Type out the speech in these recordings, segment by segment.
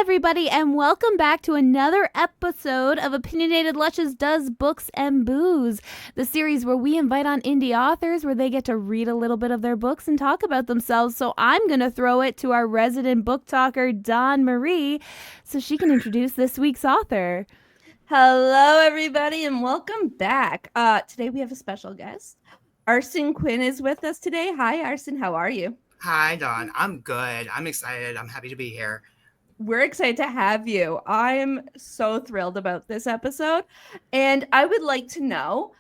everybody, and welcome back to another episode of Opinionated Lushes Does Books and Booze, the series where we invite on indie authors where they get to read a little bit of their books and talk about themselves. So I'm going to throw it to our resident book talker, Dawn Marie, so she can introduce this week's author. Hello, everybody, and welcome back. Today we have a special guest. Arsyn Quinn is with us today. Hi, Arsyn. How are you? Hi, Dawn. I'm good. I'm excited. I'm happy to be here. We're excited to have you. I'm so thrilled about this episode. And I would like to know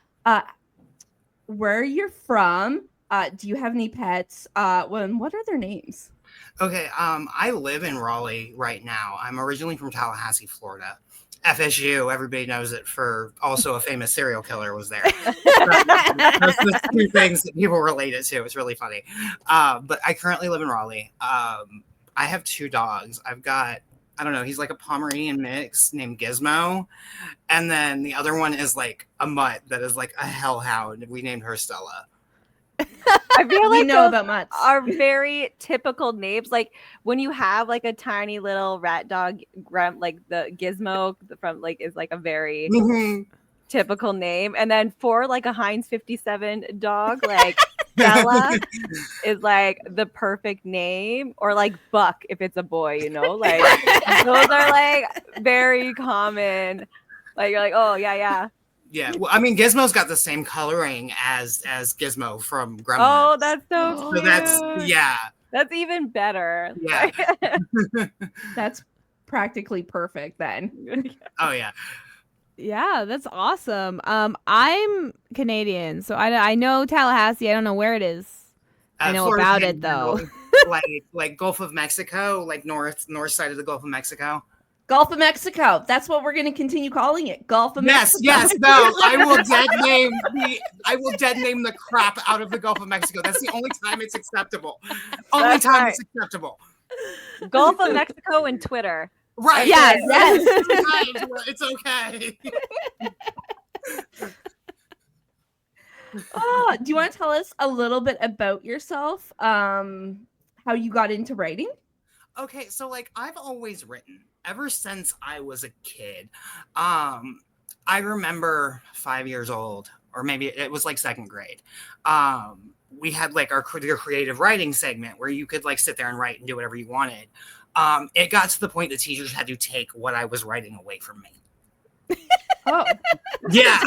where you're from. Do you have any pets? What are their names? Okay, I live in Raleigh right now. I'm originally from Tallahassee, Florida. FSU, everybody knows it for also a famous serial killer was there. Those are the two things that people relate it to. It's really funny. But I currently live in Raleigh. I have two dogs. I've got, I don't know, he's like a Pomeranian mix named Gizmo. And then the other one is like a mutt that is like a hellhound. We named her Stella. I feel like know about mutts are very typical names. Like when you have like a tiny little rat dog, like the Gizmo from like is like a very typical name. And then for like a Heinz 57 dog, like Stella is like the perfect name, or like Buck if it's a boy, you know, like those are like very common. Like you're like, oh yeah. Yeah, well, I mean, Gizmo's got the same coloring as Gizmo from Gremlins. Oh, that's so cute. So that's, yeah. That's even better. Yeah. That's practically perfect then. Oh, yeah. Yeah, that's awesome. I'm Canadian, so I know Tallahassee. I don't know where it is. I know Florida, about it though. like Gulf of Mexico, like north side of the Gulf of Mexico. Gulf of Mexico. That's what we're going to continue calling it. Gulf of Mexico. Yes. No, I will dead name the crap out of the Gulf of Mexico. That's the only time it's acceptable. It's acceptable. Gulf of Mexico and Twitter. Right. Yes. It's okay. Do you want to tell us a little bit about yourself? How you got into writing? Okay, so like I've always written ever since I was a kid. I remember 5 years old, or maybe it was like second grade. We had like our creative writing segment where you could like sit there and write and do whatever you wanted. It got to the point that teachers had to take what I was writing away from me. Oh, yeah,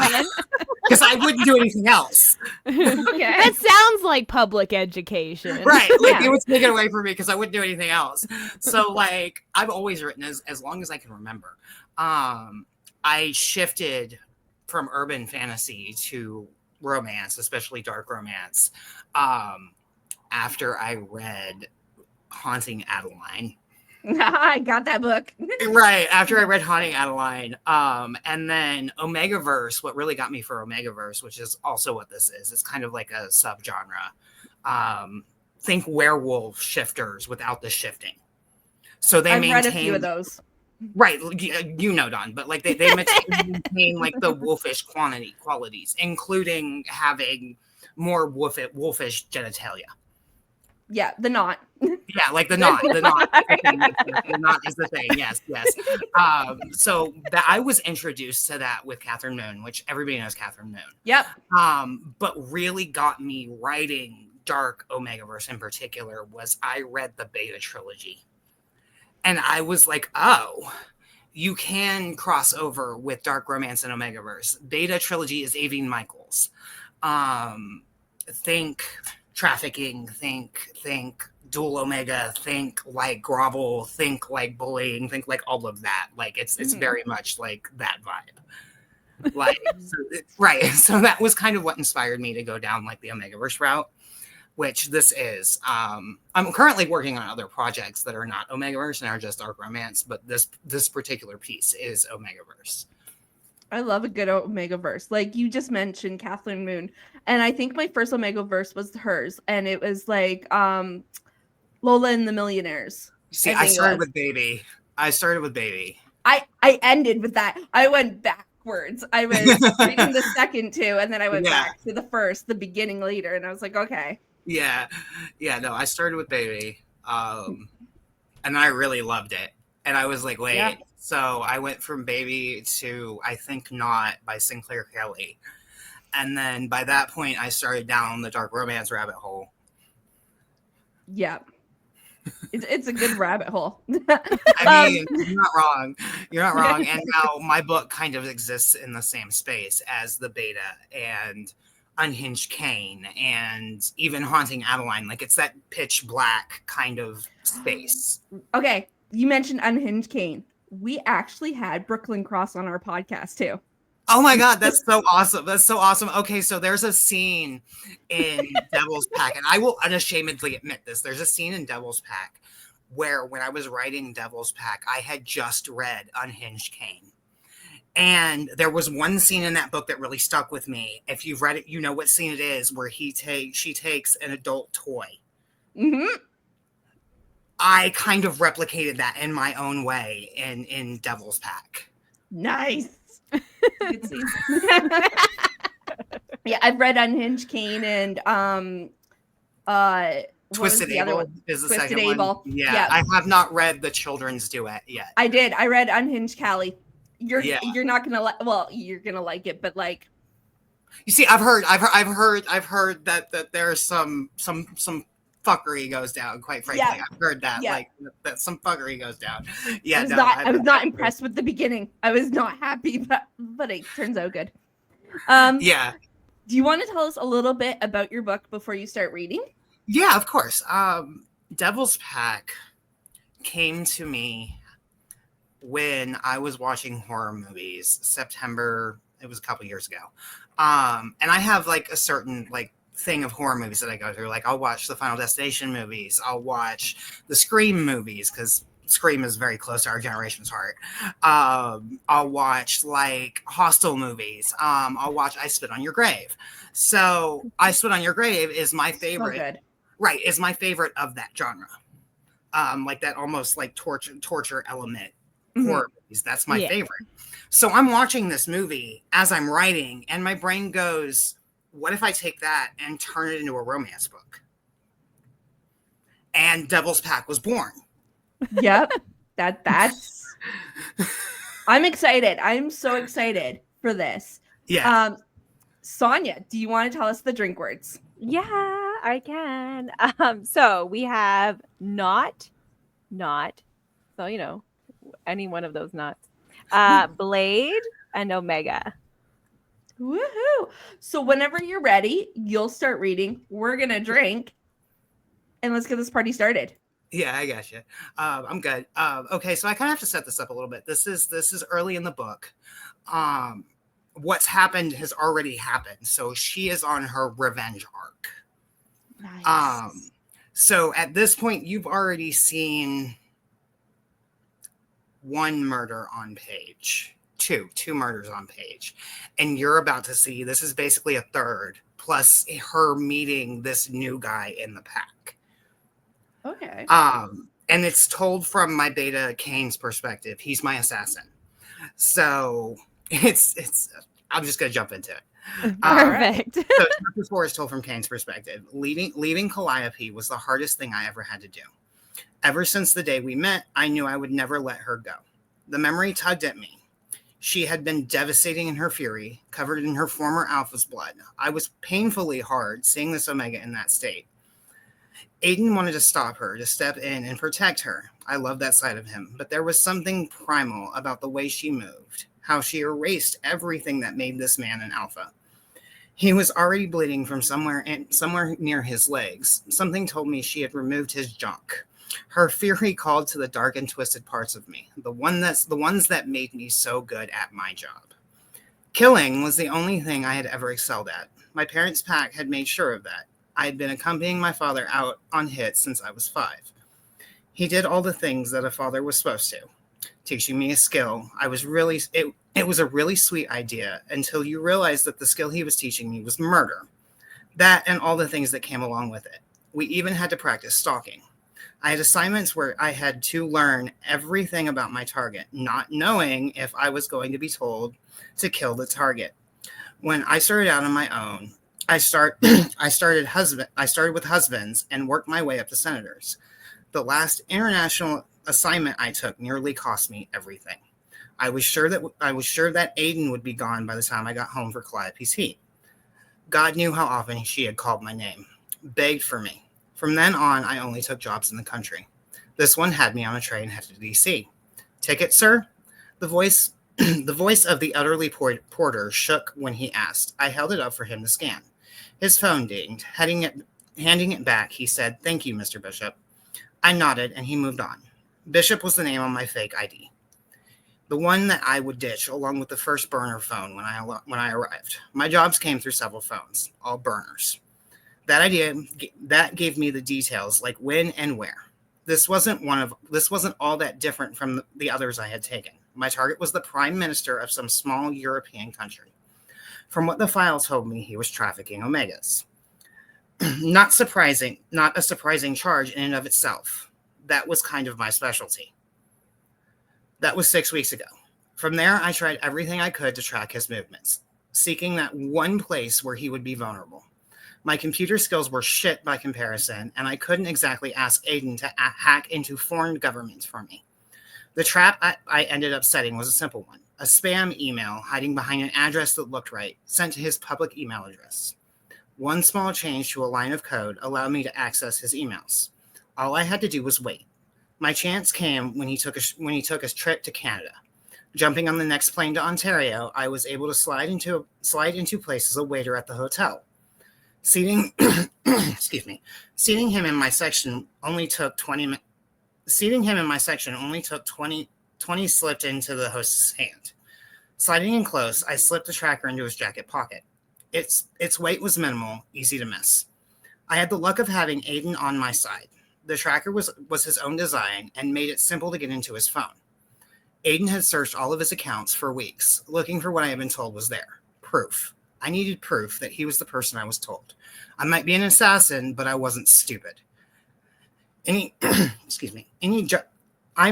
because I wouldn't do anything else. okay. That sounds like public education. Right. Like it was taken away from me because I wouldn't do anything else. So like I've always written as long as I can remember. I shifted from urban fantasy to romance, especially dark romance, after I read Haunting Adeline. I got that book. Right. After I read Haunting Adeline. And then Omegaverse, what really got me for Omegaverse, which is also what this is, it's kind of like a subgenre. Think werewolf shifters without the shifting. So they maintain, read a few of those. Right. You know, Don, but like they maintain like the wolfish qualities, including having more wolfish genitalia. Yeah, the knot. Yeah, like the knot. The knot is the thing. Yes. So that I was introduced to that with Catherine Moon, which everybody knows Catherine Moon. Yep. But really got me writing dark Omegaverse in particular was I read the Beta trilogy. And I was like, oh, you can cross over with dark romance and Omegaverse. Beta trilogy is Avine Michaels. Think trafficking, think dual omega, think like grovel, think like bullying, think like all of that. Like it's very much like that vibe. Like right. So that was kind of what inspired me to go down like the Omegaverse route, which this is. I'm currently working on other projects that are not Omegaverse and are just dark romance, but this particular piece is Omegaverse. I love a good Omegaverse. Like you just mentioned Catherine Moon. And I think my first Omegaverse was hers. And it was like Lola and the Millionaires. See, I started with Baby. I ended with that. I went backwards. I was reading the second two, and then I went back to the first, the beginning later. And I was like, okay. Yeah. No, I started with Baby. And I really loved it. And I was like, wait. Yeah. So I went from Baby to I Think Not by Sinclair Kelly. And then by that point, I started down the dark romance rabbit hole. Yeah. It's a good rabbit hole. I mean, you're not wrong. You're not wrong. And now my book kind of exists in the same space as the Beta and Unhinged Cain and even Haunting Adeline. Like, it's that pitch black kind of space. Okay, you mentioned Unhinged Cain. We actually had Brooklyn Cross on our podcast too. Oh my God, that's so awesome. That's so awesome. Okay, so there's a scene in Devil's Pack, and I will unashamedly admit this. There's a scene in Devil's Pack where when I was writing Devil's Pack, I had just read Unhinged Cain. And there was one scene in that book that really stuck with me. If you've read it, you know what scene it is, where she takes an adult toy. Mm-hmm. I kind of replicated that in my own way in Devil's Pack. Nice. Good scene. Yeah, I've read Unhinged Cain and Twisted Able is the Twisted second Able. one. Yeah, Yeah. I have not read the children's duet yet. I did. I read Unhinged Callie. You're Yeah. not gonna like. Well, you're gonna like it, but like, You see, I've heard that there's some fuckery goes down. Quite frankly, Yeah. I've heard that Yeah. like that some fuckery goes down. Yeah, I was not impressed with the beginning. I was not happy, but it turns out good. Yeah, Do you want to tell us a little bit about your book before you start reading? yeah, of course. Devil's Pack came to me when I was watching horror movies. September, it was a couple years ago. And I have like a certain like thing of horror movies that I go through. Like I'll watch the Final Destination movies. I'll watch the Scream movies because Scream is very close to our generation's heart. I'll watch like Hostel movies. I'll watch I Spit on Your Grave. So I Spit on Your Grave is my favorite. So good. Right, is my favorite of that genre. Like that almost like torture element horror movies. That's my favorite. So I'm watching this movie as I'm writing, and my brain goes, what if I take that and turn it into a romance book? And Devil's Pack was born. Yep. That's I'm excited. I'm so excited for this. Yeah. Sonia, do you want to tell us the drink words? Yeah, I can. So we have not, so you know, any one of those nuts. Blade and Omega. Woohoo! So whenever you're ready, you'll start reading. We're gonna drink, and let's get this party started. Yeah, I got you. I'm good. Okay, so I kind of have to set this up a little bit. This is early in the book. What's happened has already happened. So she is on her revenge arc. Nice. So at this point, you've already seen one murder on page, two murders on page, and you're about to see, this is basically a third, plus her meeting this new guy in the pack. Okay. And it's told from my Beta Cain's perspective. He's my assassin. So it's I'm just gonna jump into it. Perfect. So chapter 4 is told from Cain's perspective. Leaving Calliope was the hardest thing I ever had to do. Ever since the day we met, I knew I would never let her go. The memory tugged at me. She had been devastating in her fury, covered in her former alpha's blood. I was painfully hard seeing this Omega in that state. Aiden wanted to stop her, to step in and protect her. I loved that side of him, but there was something primal about the way she moved, how she erased everything that made this man an alpha. He was already bleeding from somewhere near his legs. Something told me she had removed his junk. Her fury called to the dark and twisted parts of me, the ones that made me so good at my job. Killing was the only thing I had ever excelled at. My parents' pack had made sure of that. I had been accompanying my father out on hits since I was 5. He did all the things that a father was supposed to, teaching me a skill. It was a really sweet idea until you realize that the skill he was teaching me was murder. That and all the things that came along with it. We even had to practice stalking. I had assignments where I had to learn everything about my target, not knowing if I was going to be told to kill the target. When I started out on my own, I started with husbands and worked my way up to senators. The last international assignment I took nearly cost me everything. I was sure that Aiden would be gone by the time I got home for Calliope's Heat. God knew how often she had called my name, begged for me. From then on, I only took jobs in the country. This one had me on a train headed to D.C. Ticket, sir? The voice of the elderly porter shook when he asked. I held it up for him to scan. His phone dinged. Handing it back, he said, "Thank you, Mr. Bishop." I nodded, and he moved on. Bishop was the name on my fake ID, the one that I would ditch along with the first burner phone when I arrived. My jobs came through several phones, all burners. That gave me the details, like when and where. This wasn't all that different from the others I had taken. My target was the prime minister of some small European country. From what the file told me, he was trafficking Omegas. Not a surprising charge in and of itself. That was kind of my specialty. That was 6 weeks ago. From there, I tried everything I could to track his movements, seeking that one place where he would be vulnerable. My computer skills were shit by comparison, and I couldn't exactly ask Aiden to hack into foreign governments for me. The trap I ended up setting was a simple one. A spam email hiding behind an address that looked right, sent to his public email address. One small change to a line of code allowed me to access his emails. All I had to do was wait. My chance came when he took his trip to Canada. Jumping on the next plane to Ontario, I was able to slide into place as a waiter at the hotel. Seating him in my section only took 20 slipped into the host's hand. Sliding in close, I slipped the tracker into his jacket pocket. Its weight was minimal, easy to miss. I had the luck of having Aiden on my side. The tracker was his own design and made it simple to get into his phone. Aiden had searched all of his accounts for weeks, looking for what I had been told was there. Proof. I needed proof that he was the person I was told. I might be an assassin, but I wasn't stupid. I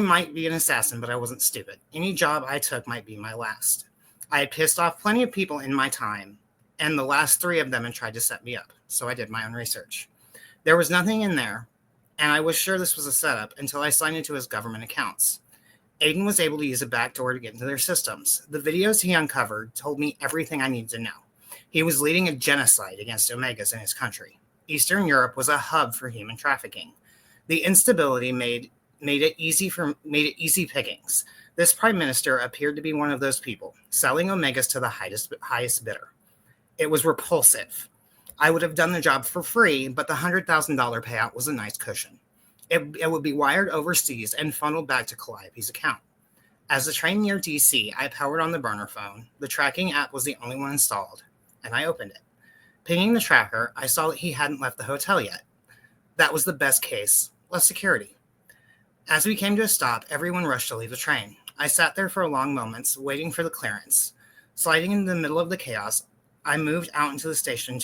might be an assassin, but I wasn't stupid. Any job I took might be my last. I had pissed off plenty of people in my time, and the last 3 of them had tried to set me up, so I did my own research. There was nothing in there, and I was sure this was a setup until I signed into his government accounts. Aiden was able to use a backdoor to get into their systems. The videos he uncovered told me everything I needed to know. He was leading a genocide against Omegas in his country. Eastern Europe was a hub for human trafficking. The instability made it easy pickings. This prime minister appeared to be one of those people, selling Omegas to the highest bidder. It was repulsive. I would have done the job for free, but the $100,000 payout was a nice cushion. It would be wired overseas and funneled back to Calliope's account. As the train neared DC, I powered on the burner phone. The tracking app was the only one installed, and I opened it. Pinging the tracker, I saw that he hadn't left the hotel yet. That was the best case, less security. As we came to a stop, everyone rushed to leave the train. I sat there for long moments, waiting for the clearance. Sliding into the middle of the chaos, I moved out into the station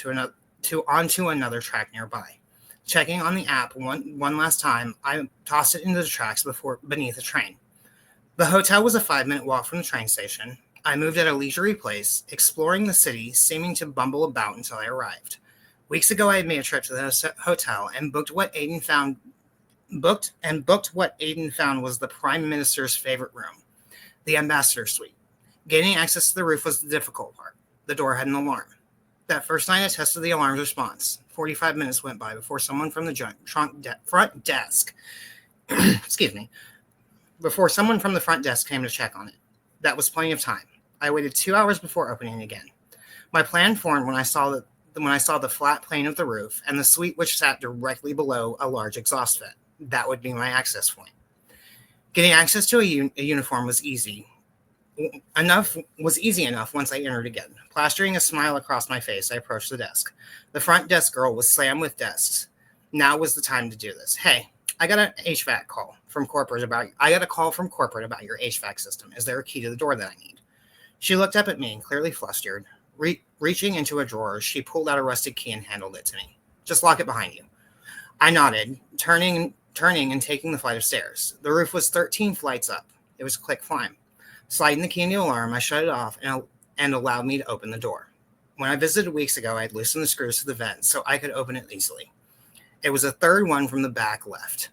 onto another track nearby. Checking on the app one last time, I tossed it into the tracks beneath the train. The hotel was a 5-minute walk from the train station. I moved at a leisurely pace, exploring the city, seeming to bumble about until I arrived. Weeks ago, I had made a trip to the hotel and booked what Aiden found was the Prime Minister's favorite room, the Ambassador Suite. Gaining access to the roof was the difficult part. The door had an alarm. That first night, I tested the alarm's response. 45 minutes went by before someone from the front desk came to check on it. That was plenty of time. I waited 2 hours before opening again. My plan formed when I saw the flat plane of the roof and the suite which sat directly below a large exhaust vent. That would be my access point. Getting access to a uniform was easy enough once I entered again. Plastering a smile across my face, I approached the desk. The front desk girl was slammed with desks. Now was the time to do this. Hey, I got a call from corporate about your HVAC system. Is there a key to the door that I need? She looked up at me, clearly flustered. Reaching into a drawer, she pulled out a rusted key and handed it to me. Just lock it behind you. I nodded, turning and taking the flight of stairs. The roof was 13 flights up. It was a quick climb. Sliding the key in the alarm, I shut it off and allowed me to open the door. When I visited weeks ago, I had loosened the screws to the vent so I could open it easily. It was a third one from the back left.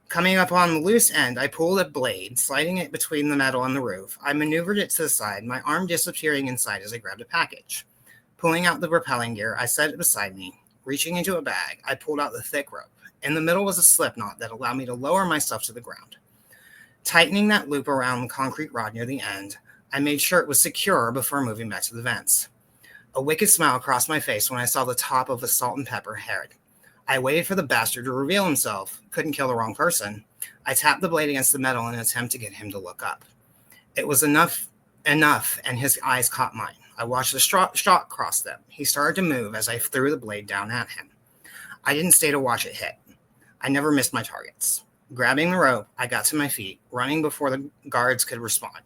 Coming up on the loose end, I pulled a blade, sliding it between the metal and the roof. I maneuvered it to the side, my arm disappearing inside as I grabbed a package. Pulling out the rappelling gear, I set it beside me. Reaching into a bag, I pulled out the thick rope. In the middle was a slip knot that allowed me to lower myself to the ground. Tightening that loop around the concrete rod near the end, I made sure it was secure before moving back to the vents. A wicked smile crossed my face when I saw the top of a salt and pepper head. I waited for the bastard to reveal himself. Couldn't kill the wrong person. I tapped the blade against the metal in an attempt to get him to look up. It was enough, and his eyes caught mine. I watched the shock cross them. He started to move as I threw the blade down at him. I didn't stay to watch it hit. I never missed my targets. Grabbing the rope, I got to my feet, running before the guards could respond.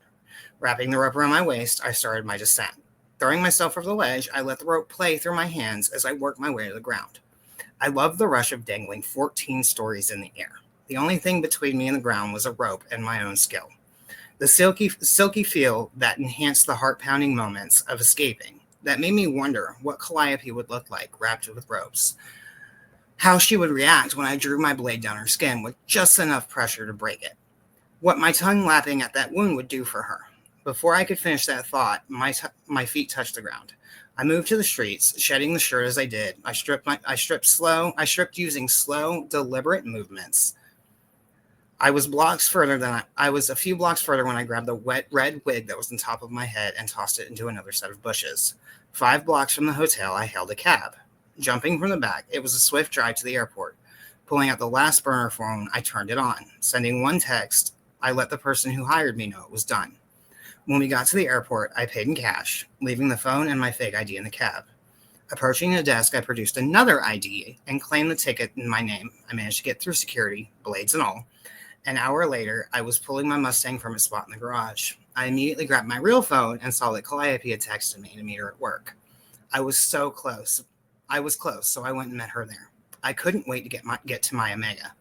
Wrapping the rope around my waist, I started my descent. Throwing myself over the ledge, I let the rope play through my hands as I worked my way to the ground. I loved the rush of dangling 14 stories in the air. The only thing between me and the ground was a rope and my own skill. The silky feel that enhanced the heart-pounding moments of escaping, that made me wonder what Calliope would look like wrapped with ropes. How she would react when I drew my blade down her skin with just enough pressure to break it. What my tongue lapping at that wound would do for her. Before I could finish that thought, my feet touched the ground. I moved to the streets, shedding the shirt as I did. I stripped using slow, deliberate movements. I was a few blocks further when I grabbed the wet red wig that was on top of my head and tossed it into another set of bushes. 5 blocks from the hotel, I hailed a cab. Jumping from the back, it was a swift drive to the airport. Pulling out the last burner phone, I turned it on. Sending one text, I let the person who hired me know it was done. When we got to the airport, I paid in cash, leaving the phone and my fake ID in the cab. Approaching the desk, I produced another ID and claimed the ticket in my name. I managed to get through security, blades and all. An hour later, I was pulling my Mustang from its spot in the garage. I immediately grabbed my real phone and saw that Calliope had texted me to meet her at work. I was close, so I went and met her there. I couldn't wait to get to my Omega.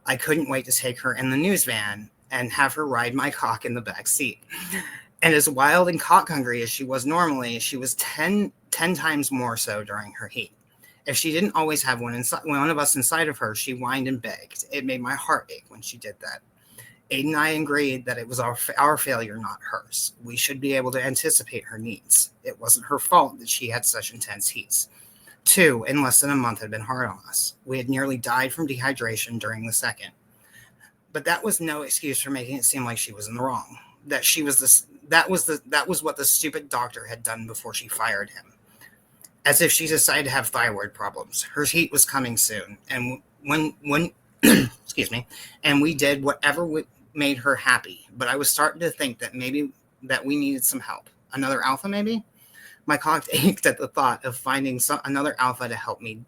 I couldn't wait to take her in the news van and have her ride my cock in the back seat. And as wild and cock-hungry as she was normally, she was 10 times more so during her heat. If she didn't always have one of us inside of her, she whined and begged. It made my heart ache when she did that. Aiden and I agreed that it was our failure, not hers. We should be able to anticipate her needs. It wasn't her fault that she had such intense heats. 2, in less than a month, had been hard on us. We had nearly died from dehydration during the second. But that was no excuse for making it seem like she was in the wrong. That was what the stupid doctor had done before she fired him. As if she decided to have thyroid problems. Her heat was coming soon, and when excuse me, and we did whatever made her happy. But I was starting to think that maybe that we needed some help. Another alpha, maybe? My cock ached at the thought of finding another alpha to help me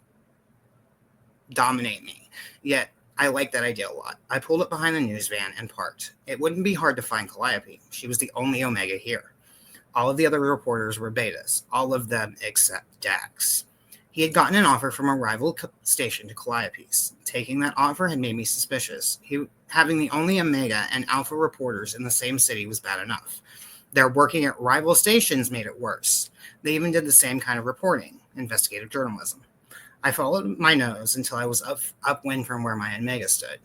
dominate me. Yet I liked that idea a lot. I pulled up behind the news van and parked. It wouldn't be hard to find Calliope. She was the only Omega here. All of the other reporters were betas, all of them except Dax. He had gotten an offer from a rival station to Calliope's. Taking that offer had made me suspicious. Having the only Omega and Alpha reporters in the same city was bad enough. Their working at rival stations made it worse. They even did the same kind of reporting, investigative journalism. I followed my nose until I was upwind from where my Omega stood.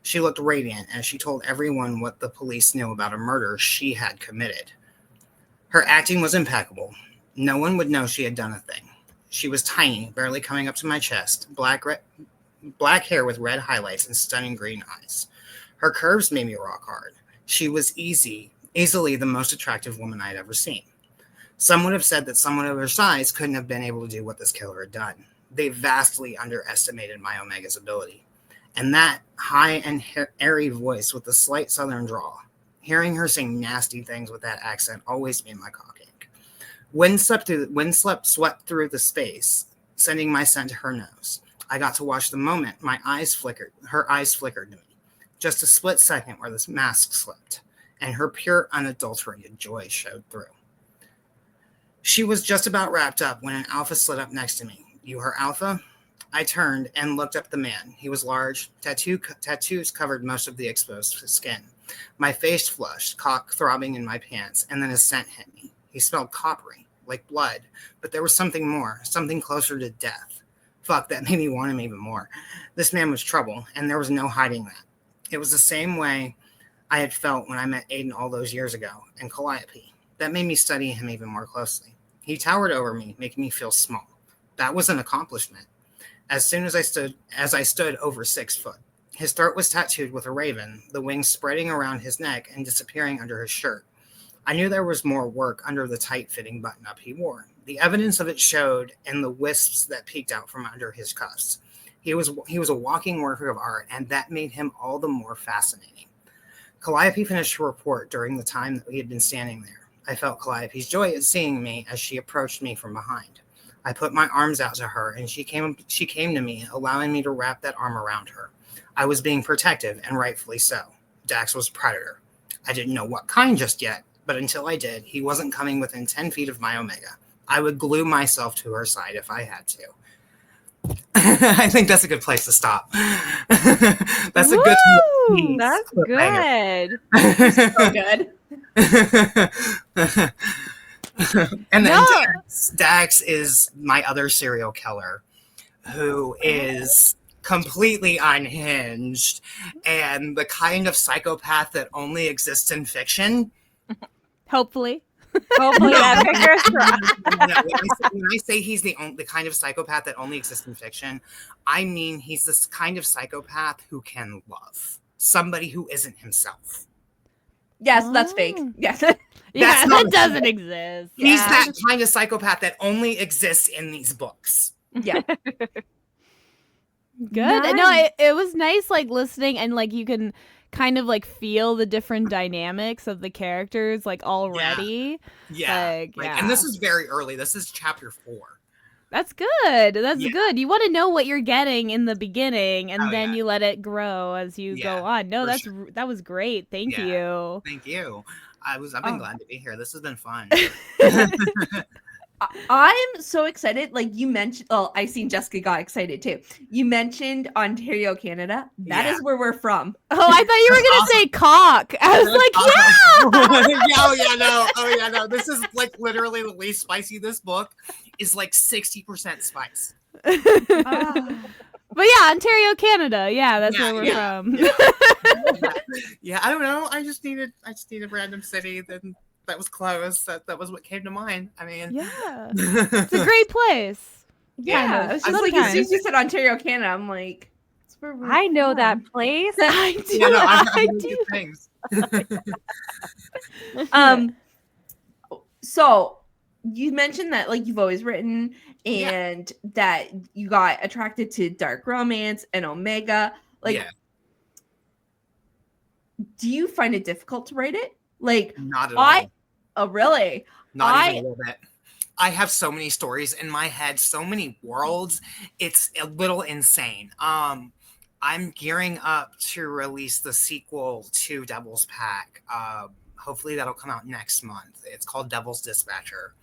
She looked radiant as she told everyone what the police knew about a murder she had committed. Her acting was impeccable. No one would know she had done a thing. She was tiny, barely coming up to my chest, black hair with red highlights and stunning green eyes. Her curves made me rock hard. She was easily the most attractive woman I'd ever seen. Some would have said that someone of her size couldn't have been able to do what this killer had done. They vastly underestimated my Omega's ability. And that high and airy voice with the slight southern drawl. Hearing her sing nasty things with that accent always made my cock ache. Wind swept through the space, sending my scent to her nose. I got to watch the moment her eyes flickered to me. Just a split second where this mask slipped, and her pure, unadulterated joy showed through. She was just about wrapped up when an alpha slid up next to me. You her alpha? I turned and looked up the man. He was large. Tattoos covered most of the exposed skin. My face flushed, cock throbbing in my pants, and then his scent hit me. He smelled coppery, like blood, but there was something more, something closer to death. Fuck, that made me want him even more. This man was trouble, and there was no hiding that. It was the same way I had felt when I met Aiden all those years ago in Calliope. That made me study him even more closely. He towered over me, making me feel small. That was an accomplishment. As soon as I stood over 6 foot. His throat was tattooed with a raven, the wings spreading around his neck and disappearing under his shirt. I knew there was more work under the tight-fitting button-up he wore. The evidence of it showed in the wisps that peeked out from under his cuffs. He was a walking work of art, and that made him all the more fascinating. Calliope finished her report during the time that we had been standing there. I felt Calliope's joy at seeing me as she approached me from behind. I put my arms out to her, and she came to me, allowing me to wrap that arm around her. I was being protective, and rightfully so. Dax was a predator. I didn't know what kind just yet, but until I did, he wasn't coming within 10 feet of my Omega. I would glue myself to her side if I had to. I think that's a good place to stop. That's Woo! a good. That's good. So good. And then No. Dax is my other serial killer, who is completely unhinged and the kind of psychopath that only exists in fiction. Hopefully. Hopefully that fingers crossed. When I say he's the kind of psychopath that only exists in fiction, I mean he's this kind of psychopath who can love somebody who isn't himself. Yes, that's fake. Oh. Yes. Yeah, That's not that doesn't exist. He's Yeah. that kind of psychopath that only exists in these books. Yeah. Good. No, Nice. it was nice, like, listening, and, like, you can kind of, like, feel the different dynamics of the characters, like, already. Yeah. Like, And this is very early. This is chapter 4. That's good. That's Yeah. good. You want to know what you're getting in the beginning, and Oh, then yeah. you let it grow as you Yeah, go on. No, for that was great. Thank Yeah. you. Thank you. I've been Oh. glad to be here. This has been fun. I'm so excited. Like you mentioned, I seen Jessica got excited too. You mentioned Ontario, Canada. That is Yeah. where we're from. Oh, I thought you were gonna say cock. I was like, yeah. Oh yeah, no. This is like literally the least spicy. This book is like 60% spice. But yeah, Ontario, Canada. Yeah, that's Yeah, where we're yeah. from. Yeah, I don't know. I just needed a random city that was close. That was what came to mind. I mean, Yeah, it's a great place. Yeah, Kind of. it's just like as soon Sometimes. as you said Ontario, Canada, I'm like, that's where we're I know from. that place. I do. yeah, no, I've I heard do. good things. So you mentioned that like you've always written and that you got attracted to dark romance and Omega. Like, Yeah. do you find it difficult to write it? Like, Not at all. oh really? Not even a little bit. I have so many stories in my head, so many worlds. It's a little insane. I'm gearing up to release the sequel to Devil's Pack. Hopefully that'll come out next month. It's called Devil's Dispatcher.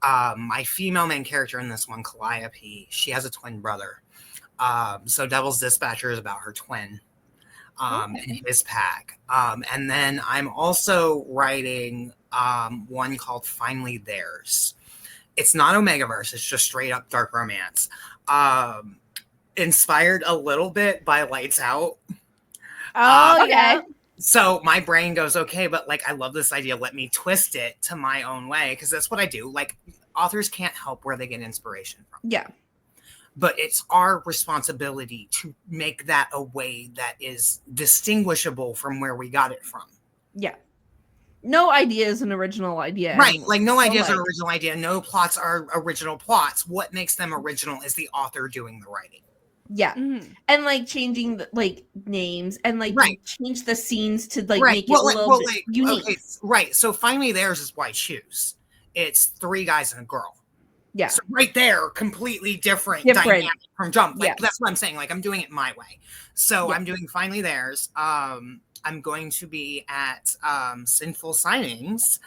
My female main character in this one, Calliope, she has a twin brother. So Devil's Dispatcher is about her twin. And his pack. And then I'm also writing one called Finally Theirs. It's not Omegaverse, it's just straight up dark romance. Inspired a little bit by Lights Out. Oh Okay. yeah. So my brain goes, okay, but like I love this idea. Let me twist it to my own way, because that's what I do. Like authors can't help where they get inspiration from. Yeah. But it's our responsibility to make that a way that is distinguishable from where we got it from. Yeah. No idea is an original idea. Right. anymore. Like no So, idea is an like, original idea. No plots are original plots. What makes them original is the author doing the writing. Yeah. Mhm. And like changing the, like names and like Right. change the scenes to like Right. make it a little bit unique. Okay, right. So Finally Theirs is why I choose. It's 3 guys and a girl. Yeah. So right there, completely different. Different. Dynamic from jump. Like Yeah. that's what I'm saying. Like I'm doing it my way. So Yeah. I'm doing Finally Theirs. I'm going to be at Sinful Signings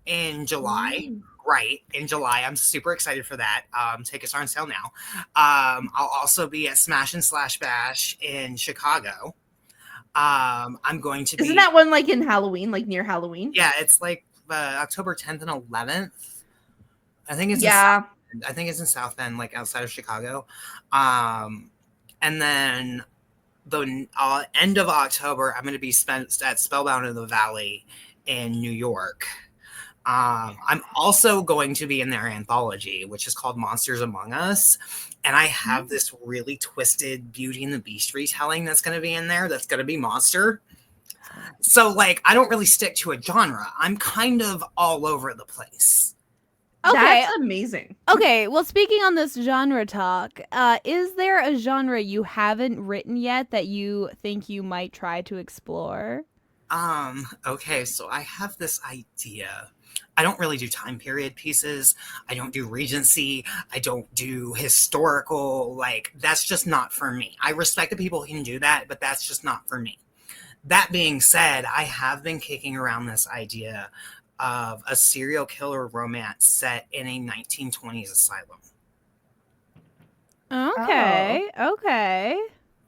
in July. Right, in July. I'm super excited for that. Tickets are on sale now. I'll also be at Smash and Slash Bash in Chicago. I'm going to be. Isn't that one like in Halloween, like near Halloween? Yeah, it's like October 10th and 11th. I think it's Yeah. I think it's in South Bend, like outside of Chicago. And then the end of October, I'm going to be spent at Spellbound in the Valley in New York. I'm also going to be in their anthology, which is called Monsters Among Us. And I have this really twisted Beauty and the Beast retelling that's going to be in there that's going to be monster. So, like, I don't really stick to a genre. I'm kind of all over the place. Okay. That's amazing. Okay, well, speaking on this genre talk, is there a genre you haven't written yet that you think you might try to explore? Okay, so I have this idea. I don't really do time period pieces. I don't do Regency. I don't do historical. Like, that's just not for me. I respect the people who can do that, but that's just not for me. That being said, I have been kicking around this idea of a serial killer romance set in a 1920s asylum. Okay, okay.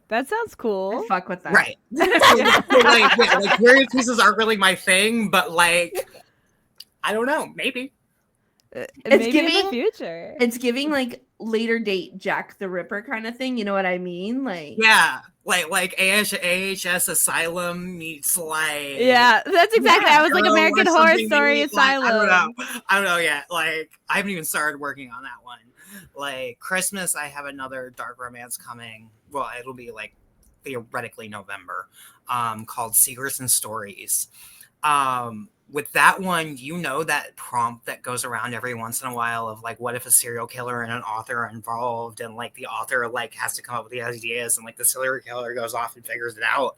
That sounds cool. I fuck with that. Right. Like period pieces aren't really my thing, but like, I don't know, maybe. Maybe in giving- the future. It's giving like later date Jack the Ripper kind of thing. You know what I mean? Like, Yeah, like AHS Asylum meets like Yeah, that's exactly. I was like Arrow or American Horror something, Story maybe, like, Asylum. I don't know yet. Like, I haven't even started working on that one. Like Christmas, I have another dark romance coming. Well, it'll be like theoretically November, called Secrets and Stories. With that one, you know, that prompt that goes around every once in a while of like, what if a serial killer and an author are involved, and like the author like has to come up with the ideas, and like the serial killer goes off and figures it out.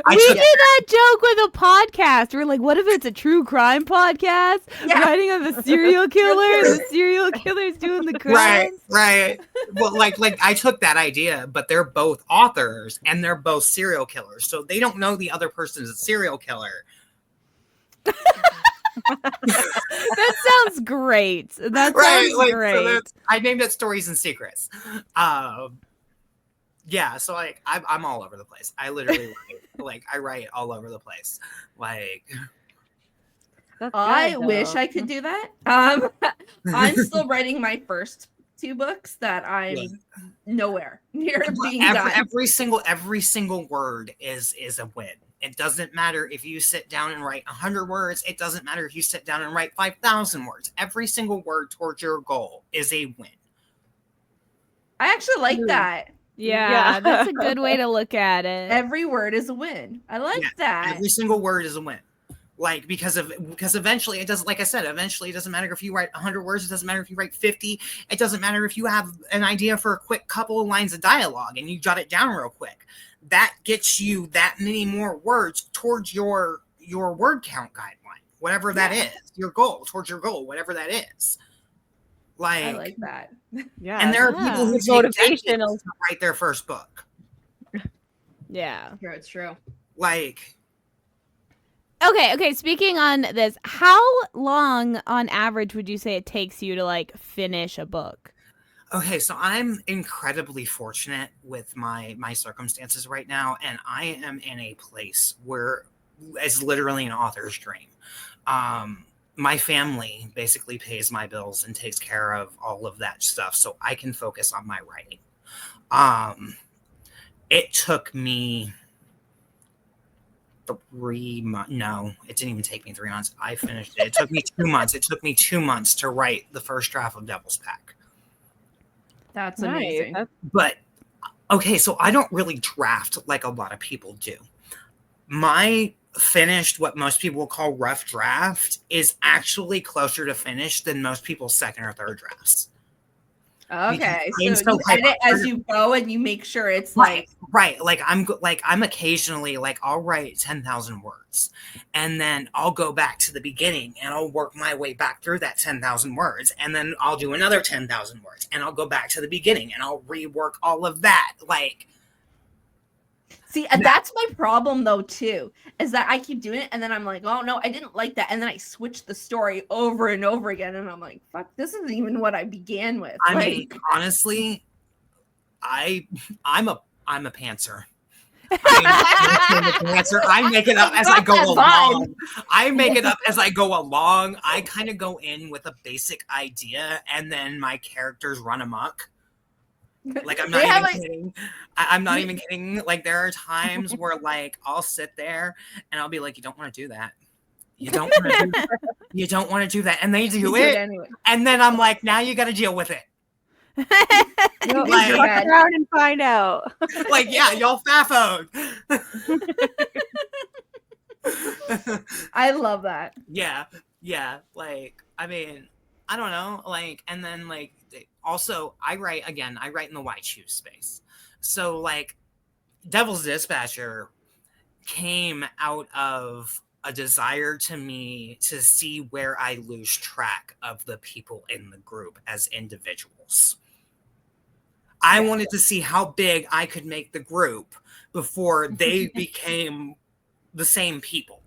We did that joke with a podcast. We're like, what if it's a true crime podcast? Yeah. Writing on the serial killer, and the serial killer's doing the crimes. Right. Well, like I took that idea, but they're both authors and they're both serial killers, so they don't know the other person's a serial killer. That sounds great. That Right, sounds like, great. so I named it Stories and Secrets. Yeah, so like I'm all over the place. I literally I write all over the place. Like, That's I good, wish though. I could do that. I'm still writing my first 2 books that I'm nowhere near being done. every single word is a win. It doesn't matter if you sit down and write 100 words. It doesn't matter if you sit down and write 5,000 words. Every single word towards your goal is a win. I actually like that. Yeah, that's a good way to look at it. Every word is a win. I like that. Every single word is a win. Like, because eventually it doesn't, like I said, eventually it doesn't matter if you write 100 words. It doesn't matter if you write 50. It doesn't matter if you have an idea for a quick couple of lines of dialogue and you jot it down real quick. That gets you that many more words towards your word count guideline, whatever that is, your goal, towards your goal, whatever that is. Like, I like that. Yeah. and there are people who take decades motivational. to write their first book. Yeah. True, it's true. Like, Okay, speaking on this, how long on average would you say it takes you to like finish a book? okay, so I'm incredibly fortunate with my circumstances right now, and I am in a place where it's literally an author's dream. My family basically pays my bills and takes care of all of that stuff, so I can focus on my writing. It took me 3 months. No, it didn't even take me 3 months. I finished it. It took me 2 months. It took me 2 months to write the first draft of Devil's Pack. That's Nice. amazing. But okay, so I don't really draft like a lot of people do. My finished, what most people will call rough draft, is actually closer to finished than most people's second or third drafts. Okay, I'm so so you edit as you go, and you make sure it's like Right. Like I'm occasionally like I'll write 10,000 words and then I'll go back to the beginning and I'll work my way back through that 10,000 words, and then I'll do another 10,000 words and I'll go back to the beginning and I'll rework all of that. Like, see, and that's my problem though too, is that I keep doing it and then I'm like, oh no, I didn't like that, and then I switch the story over and over again, and I'm like, fuck, this isn't even what I began with. I mean, honestly, I'm a pantser. I make it up as I go along. I kind of go in with a basic idea, and then my characters run amok. Like, I'm not They have even kidding. I'm not even kidding. Like, there are times where, like, I'll sit there and I'll be like, you don't want to do that. You don't want to do that. You don't want to do that. And they do You it. anyway. And then I'm like, now you got to deal with it. You'll Like- look around and find out. Like, yeah, y'all fafoed. I love that. Yeah. Like, I mean, I don't know. Like, and then, like, also, I write in the white shoes space. So, like, Devil's Dispatcher came out of a desire to me to see where I lose track of the people in the group as individuals. I wanted to see how big I could make the group before they became the same people.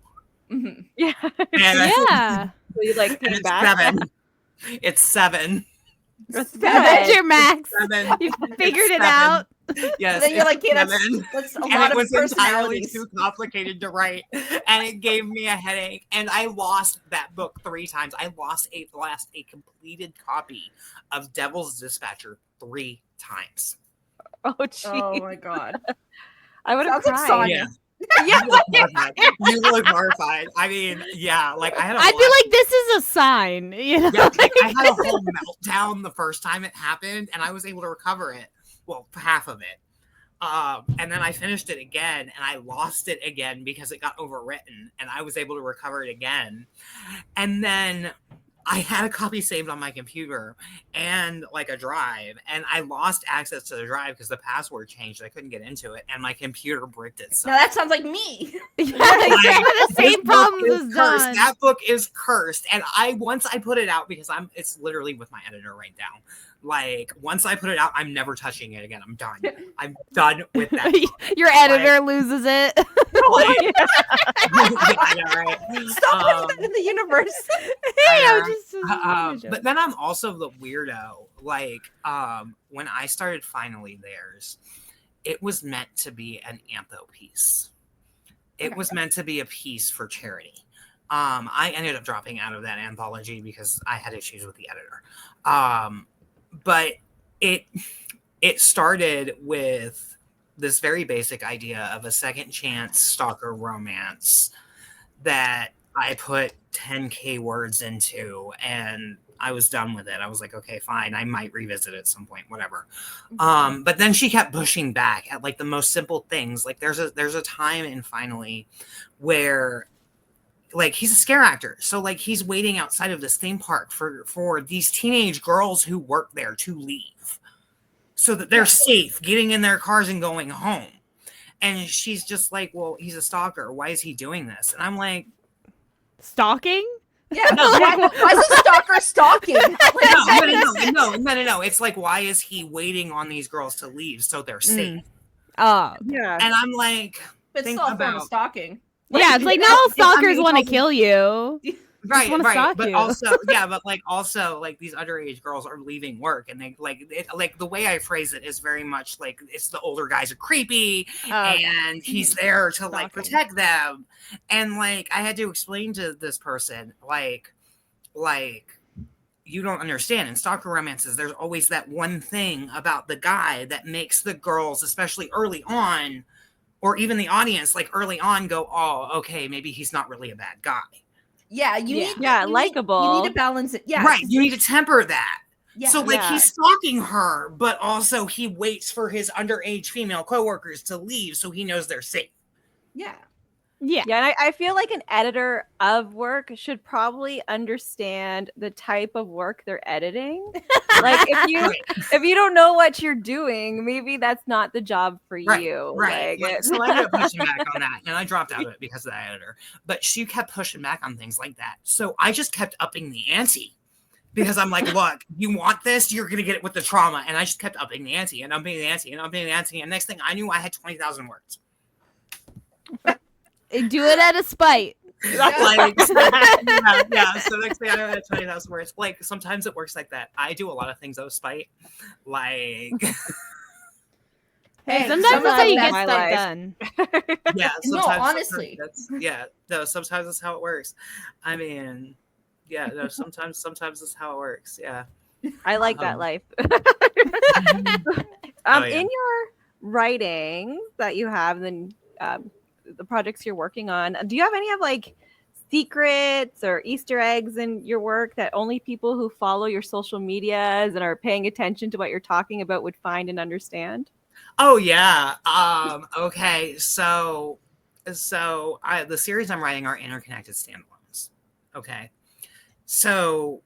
Mm-hmm. Yeah. And Yeah. So you like and think it's back. 7. It's 7. That's That's good. your max. 7. You figured it 7. out. Yes. Then you're like, it's yeah, that's 7. a And lot it of was entirely personalities. too complicated to write, and it gave me a headache. And I lost that book 3 times. I lost a completed copy of Devil's Dispatcher 3 times. Oh, geez. Oh my god. I would have Sounds like cried. Sonya. You look horrified. You look horrified. I mean, yeah, like I had a I'd blast. be like, this is a sign. You know? Yeah, like, I had a whole meltdown the first time it happened, and I was able to recover it. Well, half of it. And then I finished it again, and I lost it again because it got overwritten, and I was able to recover it again. And then I had a copy saved on my computer and like a drive, and I lost access to the drive because the password changed. I couldn't get into it, and my computer bricked Now itself. that sounds like me. Yeah, Like, the this same book problems is as cursed. Dawn. That book is cursed, and once I put it out, because it's literally with my editor right now. Like, once I put it out, I'm never touching it again. I'm done. I'm done with that. Your editor loses it. Like, I know, right? Stop putting that in the universe. But then I'm also the weirdo. Like, when I started Finally Theirs, it was meant to be an antho piece. It was meant to be a piece for charity. I ended up dropping out of that anthology because I had issues with the editor. But it started with this very basic idea of a second chance stalker romance that I put 10K words into, and I was done with it. I was like, okay, fine. I might revisit it at some point, whatever. But then she kept pushing back at like the most simple things. Like there's a time in Finally where like he's a scare actor. So like he's waiting outside of this theme park for these teenage girls who work there to leave so that they're safe getting in their cars and going home. And she's just like, well, he's a stalker. Why is he doing this? And I'm like, Stalking? Yeah. Why is a stalker stalking? no. It's like, why is he waiting on these girls to leave so they're safe? Oh. Yeah. And I'm like, But think still a form of about- stalking. Yeah, it's like not all stalkers it's want to also- kill you. right, wanna stalk but you. also like these underage girls are leaving work, and they like the way I phrase it is very much like it's the older guys are creepy, and he's there to like Stalking. protect them, and like I had to explain to this person like you don't understand. In stalker romances, there's always that one thing about the guy that makes the girls, especially early on, or even the audience, like early on, go, oh, okay, maybe he's not really a bad guy. Yeah, you Yeah. need Yeah, you likable. need to balance it. Yeah. Right. You need to temper that. Yeah. So like Yeah. he's stalking her, but also he waits for his underage female coworkers to leave so he knows they're safe. Yeah. Yeah. Yeah, and I feel like an editor of work should probably understand the type of work they're editing. Like Right. if you don't know what you're doing, maybe that's not the job for you. Right. Like, So I ended up pushing back on that, and I dropped out of it because of that editor. But she kept pushing back on things like that. So I just kept upping the ante. Because I'm like, look, you want this, you're going to get it with the trauma. And I just kept upping the ante and upping the ante and upping the ante. And next thing I knew, I had 20,000 words. Do it out of spite. Like, yeah. So next thing I know, I had 20,000 words. Like, sometimes it works like that. I do a lot of things out of spite. Like, Hey, Sometimes that's how you get my stuff life. done. yeah. No, Sometimes, honestly. sometimes that's how it works. I mean, yeah, no, sometimes that's how it works. Yeah. I like that life. Yeah. In your writing that you have, and the projects you're working on, do you have any of like secrets or Easter eggs in your work that only people who follow your social medias and are paying attention to what you're talking about would find and understand? Oh yeah. Okay. So the series I'm writing are interconnected standalones. Okay. So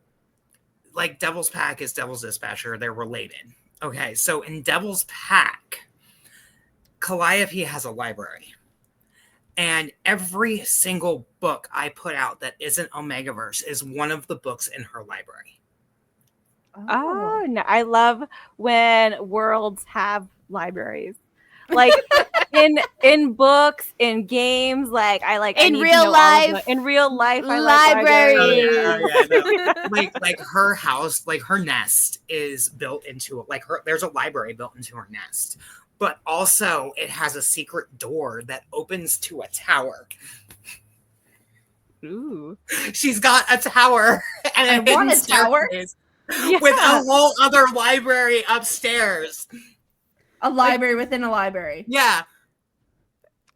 like Devil's Pack is Devil's Dispatcher. They're related. Okay. So in Devil's Pack, Calliope has a library. And every single book I put out that isn't Omegaverse is one of the books in her library. Oh, no, I love when worlds have libraries. Like in books, in games, like I In need to real know all of life. in real life, I Libraries. like libraries. Like her house, like her nest is built into like her. There's a library built into her nest, but also it has a secret door that opens to a tower. Ooh. She's got a tower and I want a tower with a whole other library upstairs. A library within a library. Yeah.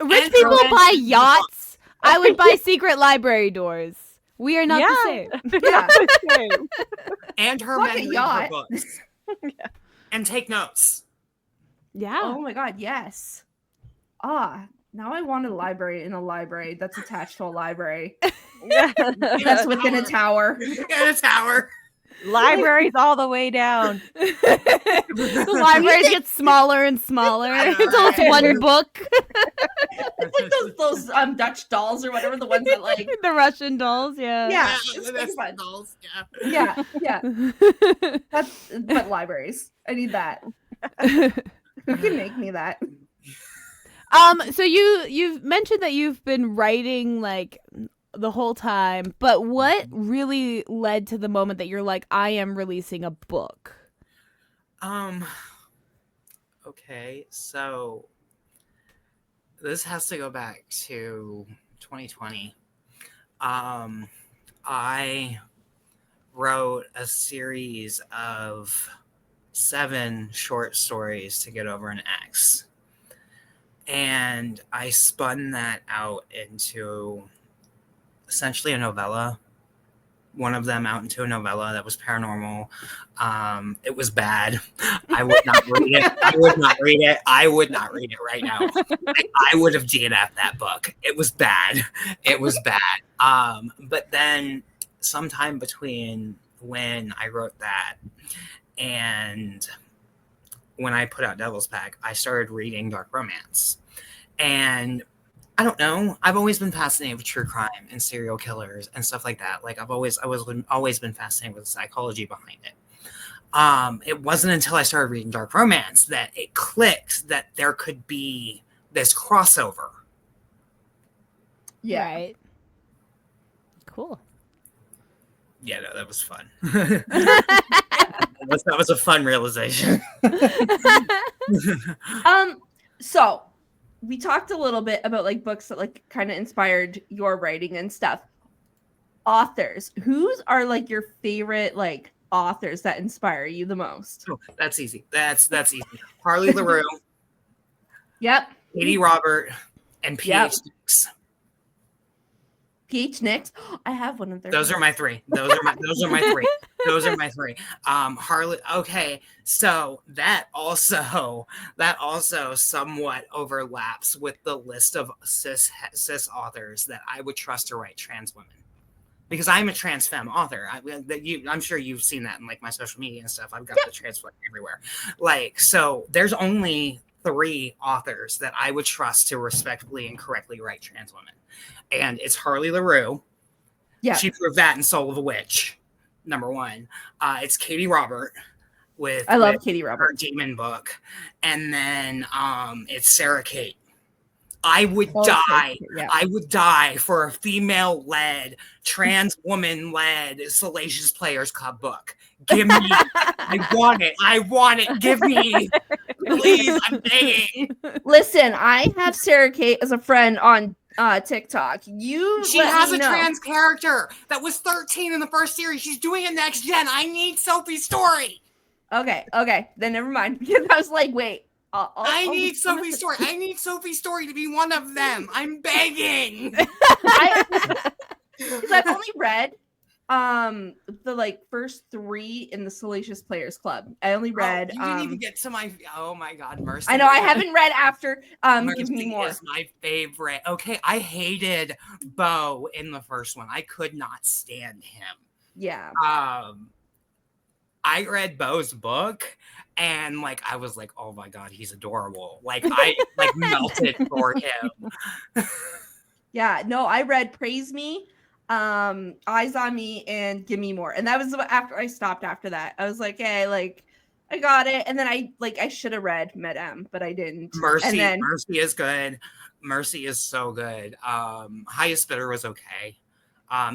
Rich And people her- buy yachts. I would buy secret library doors. We are not the same. Yeah. And her Fuck a men read her yacht. books. And take notes. Yeah. Oh my god, yes. Now I want a library in a library that's attached to a library. That's within a tower. In a tower. Libraries all the way down. The libraries get smaller and smaller until it's one book. It's like those Dutch dolls or whatever, the ones that like The Russian dolls, yeah. yeah, Yeah, it's that's fun. dolls, yeah. Yeah. That's but libraries. I need that. You can make me that. So you've mentioned that you've been writing like the whole time, but what really led to the moment that you're like, I am releasing a book? Okay, so this has to go back to 2020. I wrote a series of 7 short stories to get over an ex. And I spun that out into essentially a novella. One of them out into a novella that was paranormal. It was bad. I would not read it. I would not read it. I would not read it right now. I would have DNF'd that book. It was bad. It was bad. But then sometime between when I wrote that and when I put out Devil's Pack, I started reading dark romance. And I don't know. I've always been fascinated with true crime and serial killers and stuff like that. Like I've always been fascinated with the psychology behind it. It wasn't until I started reading dark romance that it clicked that there could be this crossover. Yeah. Right. Cool. Yeah, no, that was fun. that was a fun realization. So we talked a little bit about like books that like kind of inspired your writing and stuff. Authors, whose are like your favorite like authors that inspire you the most? Oh, that's easy. That's easy. Harley LaRue, Yep. Katie Robert, and PH Yep. Nix. PH Nix. I have one of their. Those are my 3. Those are my 3. Harley. Okay, so that also somewhat overlaps with the list of cis authors that I would trust to write trans women, because I'm a trans femme author. I'm sure you've seen that in like my social media and stuff. I've got the trans flag everywhere. Like, so there's only 3 authors that I would trust to respectfully and correctly write trans women. And it's Harley LaRue. Yeah. She proved that in Soul of a Witch, number 1. It's Katie Robert with I love Katie her Robert. demon book. And then it's Sarah Kate. I would Oh, die. yeah. I would die for a female-led, trans woman-led Salacious Players Club book. Give me. I want it. I want it. Give me. Please, I'm begging. Listen, I have Sarah Kate as a friend on TikTok. You She let has me a know. trans character that was 13 in the first series. She's doing a next gen. I need Sophie's story. Okay, then never mind. Because I was like, wait. I need Sophie's story. I need Sophie's story to be one of them. I'm begging. Because I've only read the first 3 in the Salacious Players Club. I only read you didn't even get to my oh my god, Mercy. I know I haven't read after Mercy Give Me More. is my favorite. Okay, I hated Bo in the first one. I could not stand him. Yeah. I read Bo's book and I was like, oh my god, he's adorable. I melted for him. Yeah, no, I read Praise Me, Eyes on Me, and Give Me More. And that was after I stopped after that. I was like, hey, I got it. And then I should have read Madame, but I didn't. Mercy is good. Mercy is so good. Highest Bidder was okay.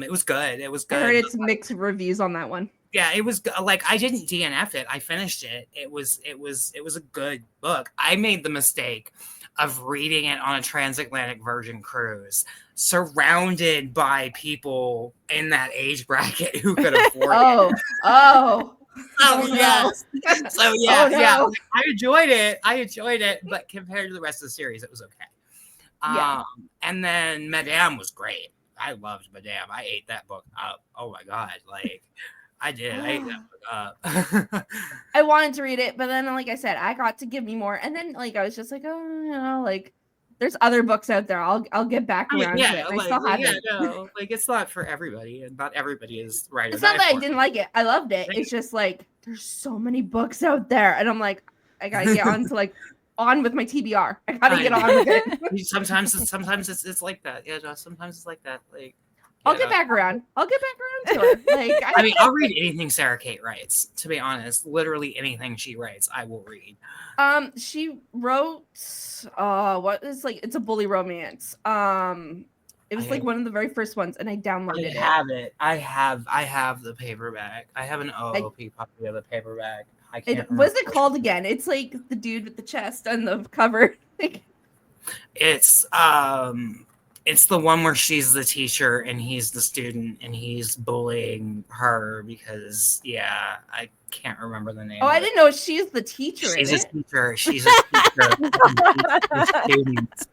It was good. It was good. I heard it's mixed reviews on that one. Yeah, it was I didn't DNF it. I finished it. It was a good book. I made the mistake of reading it on a transatlantic Virgin cruise, surrounded by people in that age bracket who could afford it. Oh, yes. So yeah. Yeah. I enjoyed it, but compared to the rest of the series, it was okay. Yeah. And then Madame was great. I loved Madame. I ate that book up. Oh my god, I did. I ate that book up. I wanted to read it, but then, like I said, I got to Give Me More, and then I was just like, oh, there's other books out there. I'll get back around to it. I still haven't. No, it's not for everybody, and not everybody is right. It's not that I didn't like it. I loved it. It's just there's so many books out there, and I'm like, I gotta get on to on with my TBR. I gotta get on with it. Sometimes it's like that. Yeah, no, sometimes it's like that. I'll get back around. I'll get back around to it. I mean, I'll read anything Sarah Kate writes. To be honest, literally anything she writes, I will read. She wrote what is it's a bully romance. It was one of the very first ones, and I downloaded it. I have the paperback. I have an OOP copy of the paperback. I can't. What's it called again? It's the dude with the chest on the cover. It's the one where she's the teacher and he's the student and he's bullying her because I can't remember the name. Oh, I didn't know she's the teacher. She's a teacher. She's a teacher. Students.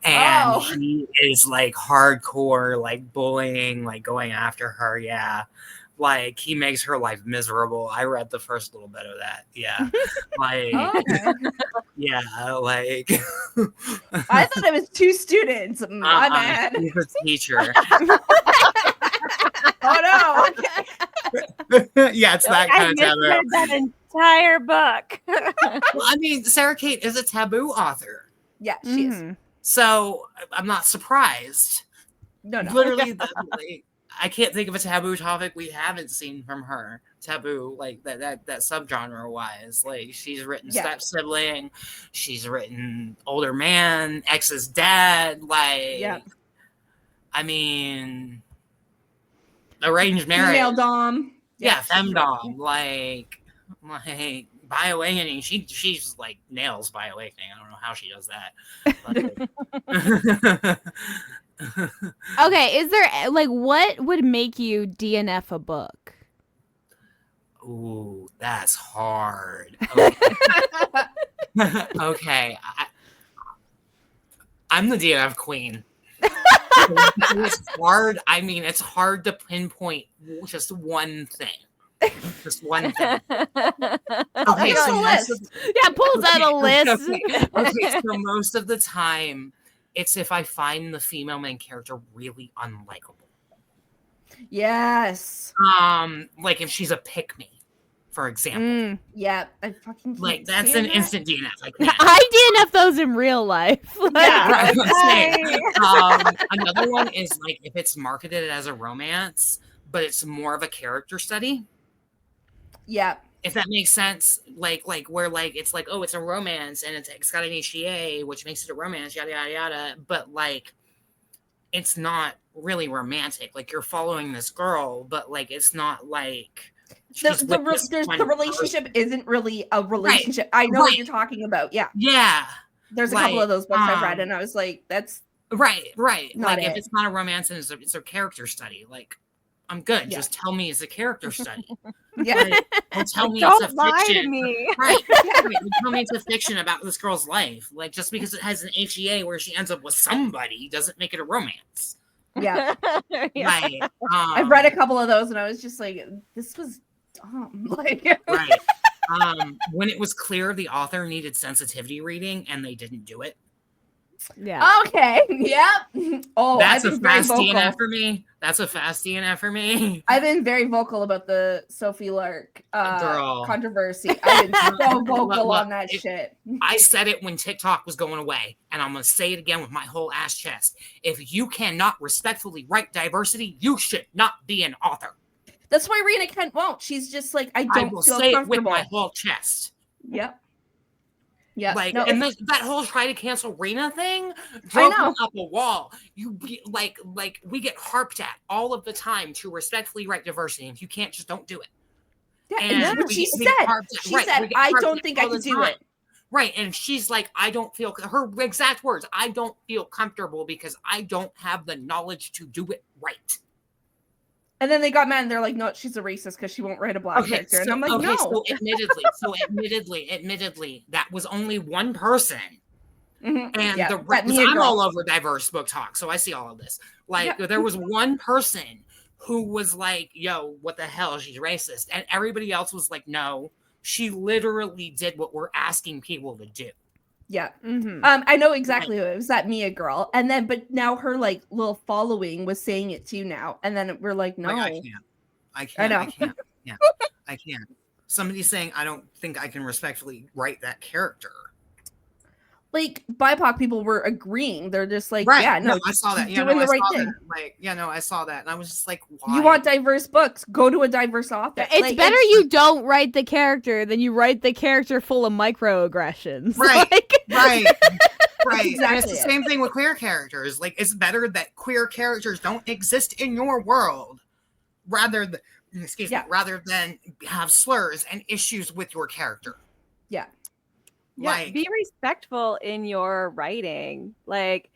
And he is hardcore, bullying, going after her. Yeah. He makes her life miserable. I read the first little bit of that. Yeah. Yeah. I thought it was 2 students. My bad. He's a teacher. Oh no. Yeah, it's that kind of taboo. That entire book. Well, I mean, Sarah Kate is a taboo author. Yeah, she is. So I'm not surprised. No. Literally, I can't think of a taboo topic we haven't seen from her. Taboo, that subgenre wise. She's written step sibling, she's written older man, ex's dad. I mean, arranged marriage, female dom. Yeah, femdom. Bioawakening. She's nails Bioawakening. I don't know how she does that. Okay, is there what would make you DNF a book? Ooh, that's hard. Okay. I'm the DNF queen. It's hard. I mean, it's hard to pinpoint just one thing. Just one thing. Okay, so pulls out a list. Okay, so most of the time, it's if I find the female main character really unlikable. Yes. If she's a pick-me, for example. Yeah, I fucking that's an instant DNF. I DNF those in real life. Yeah, another one is if it's marketed as a romance, but it's more of a character study. Yeah. If that makes sense, where it's it's a romance and it's got an HDA, which makes it a romance, yada yada yada. But it's not really romantic. You're following this girl, but it's not the relationship isn't really a relationship. Right. I know what you're talking about. Yeah. Yeah. There's a couple of those books I've read, and I was like, that's Right. Not Like if it. it's not a romance and it's a character study, like I'm good. Yeah. Just tell me it's a character study. Yeah. Like, don't tell me Don't it's a lie to fiction. me. Right. Yeah. Right. Tell me it's a fiction about this girl's life. Like just because it has an HEA where she ends up with somebody doesn't make it a romance. Yeah. Yeah. Like I've read a couple of those and I was just like, this was dumb. Like, right. When it was clear the author needed sensitivity reading and they didn't do it. Yeah. okay. Yep. Oh, That's I've a been very fast vocal. DNF for me. That's a fast DNF for me. I've been very vocal about the Sophie Lark Girl. controversy. I've been so vocal Look, on that shit. I said it when TikTok was going away, and I'm going to say it again with my whole ass chest. If you cannot respectfully write diversity, you should not be an author. That's why Rena Kent won't. She's just like, I I don't will feel say it comfortable. with my whole chest. Yep. Yeah. Like, no, and that whole try to cancel Rena thing I drove know. me up a wall. Like we get harped at all of the time to respectfully write diversity. And if you can't, just don't do it. yeah, and and that's what we she get- we get said. harped at- She right, said, we get I harped don't at think I all the could do time. it. Right. And she's like, I don't feel, her exact words, I don't feel comfortable because I don't have the knowledge to do it right. And then they got mad and they're like, no, she's a racist because she won't write a black character. And I'm like, no. So admittedly, that was only one person. Mhm. And Yeah, the that because Mia I'm girl. all over diverse book talk, so I see all of this. Like there was one person who was like, yo, what the hell? She's racist. And everybody else was like, no, she literally did what we're asking people to do. Yeah. Mm-hmm. I know exactly who it was, that Mia girl. And then, but now her like little following was saying it too now. And then we're like, no. Like, I can't. Yeah, I can't. Somebody's saying, I don't think I can respectfully write that character. Like BIPOC people were agreeing. They're just like, Right. yeah, no, I saw that. she's Yeah, doing no, the I right saw thing. that. Like, yeah, no, I saw that. And I was just like, why? You want diverse books? Go to a diverse author. It's Like, better you don't write the character than you write the character full of microaggressions. Right. Like, Right. Right. Exactly And it's the it. same thing with queer characters. Like, it's better that queer characters don't exist in your world rather than, rather than have slurs and issues with your character. Yeah. Yeah, Like, be respectful in your writing. Like,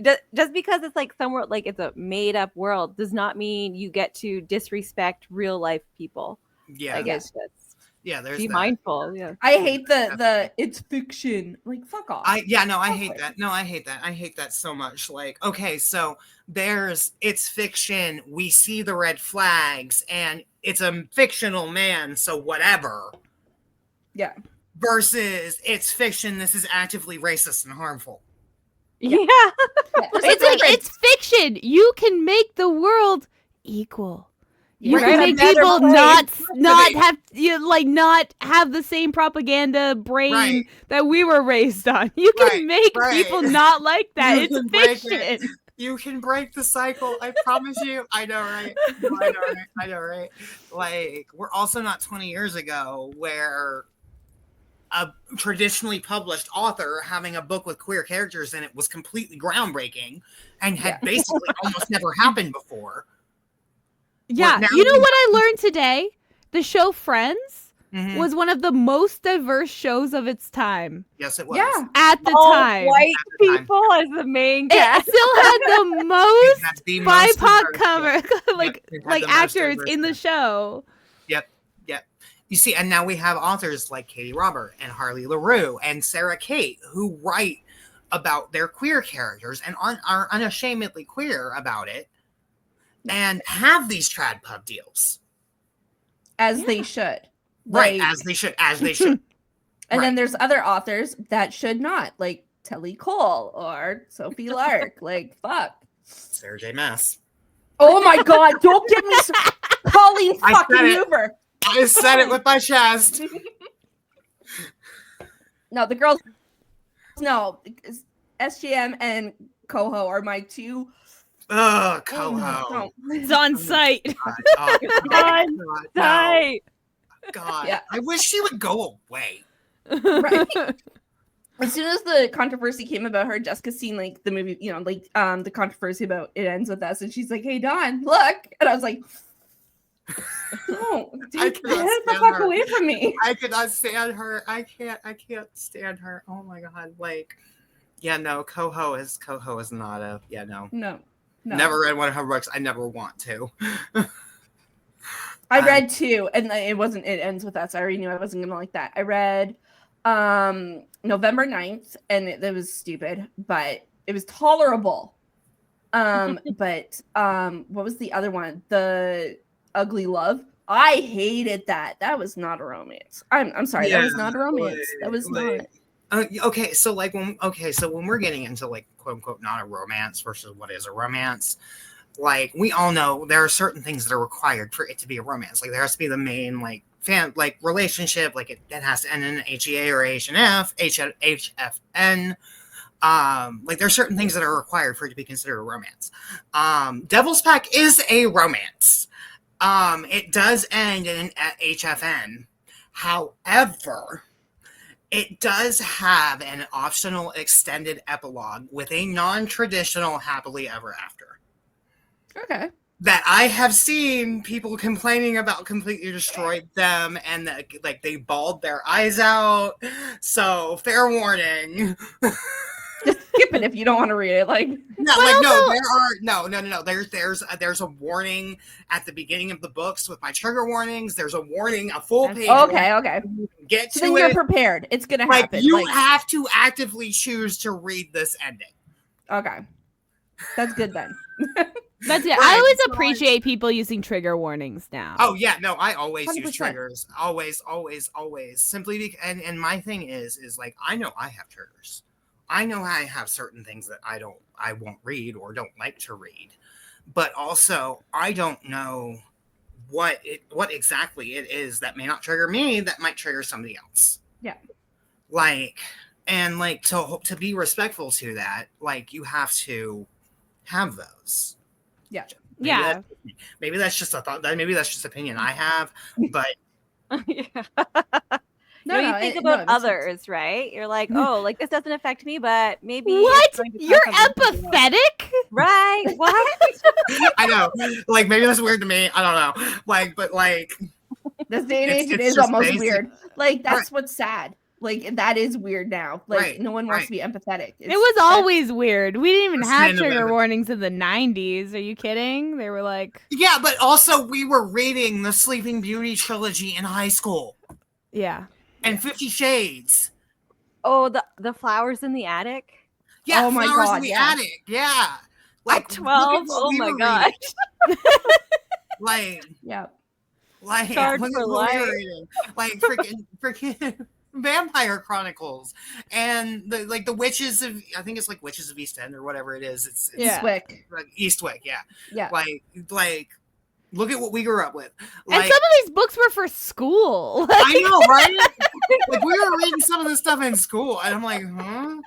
just because it's like somewhere like it's a made up world does not mean you get to disrespect real life people. yeah. Like, it's just There's be that. mindful. Yeah. I hate the it's fiction. Like, fuck off. I hate that. No, I hate that. I hate that so much. Like, okay, so it's fiction. We see the red flags and it's a fictional man, so whatever. Yeah. Versus it's fiction. This is actively racist and harmful. Yeah. it's fiction. You can make the world equal. You Right. can A make better people place. not have the same propaganda brain Right. that we were raised on. You can Right, make right. people not like that. You It's can break fiction. it. You can break the cycle. I promise you. I know, right? I know, right? Like, we're also not 20 years ago where a traditionally published author having a book with queer characters in it was completely groundbreaking and had basically almost never happened before. Yeah. now You know we- what I learned today? The show Friends Mhm. was one of the most diverse shows of its time Yes, it was. Yeah. at the time. White At the time. people as the main It cast. still had the It most had the most BIPOC diverse- cover, it had like the most actors diverse in the cast. show. Yep. You see, and now we have authors like Katie Robert and Harley LaRue and Sarah Kate who write about their queer characters and are unashamedly queer about it and have these trad pub deals. As they should. Right, Like, as they should. and then right. there's other authors that should not, like Telly Cole or Sophie Lark. Like, fuck. Sarah J. Maas. Oh my god, don't get me Colleen I fucking said it. Hoover. I said it with my chest. No, the girls. No, SGM and Coho are my two. Ugh, Oh, Coho. It's on site. God, oh, God, no. Right. God. Yeah. I wish she would go away. Right. As soon as the controversy came about her, Jessica seen like the movie, the controversy about It Ends With Us, and she's like, "Hey Dawn, look," and I was like, "No, I get cannot the stand fuck her. away from me." I could not stand her. I can't stand her. Oh my god. Like, Yeah, no, Coho is not a no. No. Never read one of her books. I never want to. I read 2, and it wasn't. It ends with us. I already knew I wasn't gonna like that. I read November 9th, and it was stupid, but it was tolerable. But what was the other one? The Ugly Love. I hated that. That was not a romance. I'm sorry. Yeah, that was not a romance. That was not. Okay, so when we're getting into like quote unquote not a romance versus what is a romance, like we all know there are certain things that are required for it to be a romance. Like there has to be the main like relationship, like it has to end in an HEA or HNF, HFN. Like there's certain things that are required for it to be considered a romance. Devil's Pack is a romance. It does end in an HFN. However, it does have an optional extended epilogue with a non-traditional happily ever after. Okay. That I have seen people complaining about completely destroyed them and that like they bawled their eyes out. So fair warning. Just skip it if you don't want to read it. Like there's a warning at the beginning of the books with my trigger warnings. There's a warning, a full page. Okay. Get to then it. You're prepared. It's gonna happen. You have to actively choose to read this ending. Okay, that's good then. That's it. Right, I always appreciate people using trigger warnings now. Oh yeah, no, I always 100%. use triggers. Always. Simply because, and my thing is like I know I have triggers. I know I have certain things that I won't read or don't like to read, but also I don't know what exactly it is that may not trigger me that might trigger somebody else. Yeah. Like, and like to be respectful to that, like you have to have those. Yeah. Maybe that's just a thought. Maybe that's just opinion I have, but Yeah. No, you think about others, right? You're like, oh, like this doesn't affect me, but maybe what? You're empathetic? Right? What? I know. Like maybe that's weird to me. I don't know. Like, but like this day and age, it is almost weird. Like that's what's sad. Like that is weird now. Like no one wants to be empathetic. It was always weird. We didn't even have trigger warnings in the 90s. Are you kidding? They were like, yeah, but also we were reading the Sleeping Beauty trilogy in high school. Yeah. And 50 Shades. Oh, the flowers in the attic. Yeah, oh my flowers God, in the attic. Yeah. Like 12. Oh my gosh. Like yeah. Like Charged for life. Like freaking Vampire Chronicles and the witches of I think it's like Witches of East End or whatever it is. It's Eastwick. Like Eastwick, yeah. Yeah. Like look at what we grew up with. Like, and some of these books were for school. I know, right? Like we were reading some of this stuff in school, and I'm like, huh?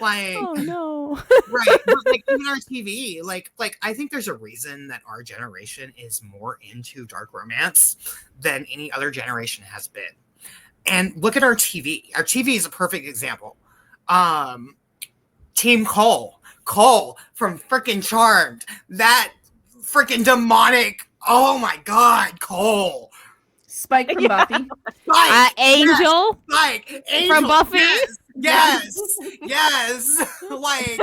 Like, oh no, right? But like even our TV, like I think there's a reason that our generation is more into dark romance than any other generation has been. And look at our TV. Our TV is a perfect example. Team Cole from freaking Charmed. That freaking demonic. Oh my God, Cole. Spike from Buffy. Spike, Angel. Yes. Spike. Angel, from Buffy. Yes. Like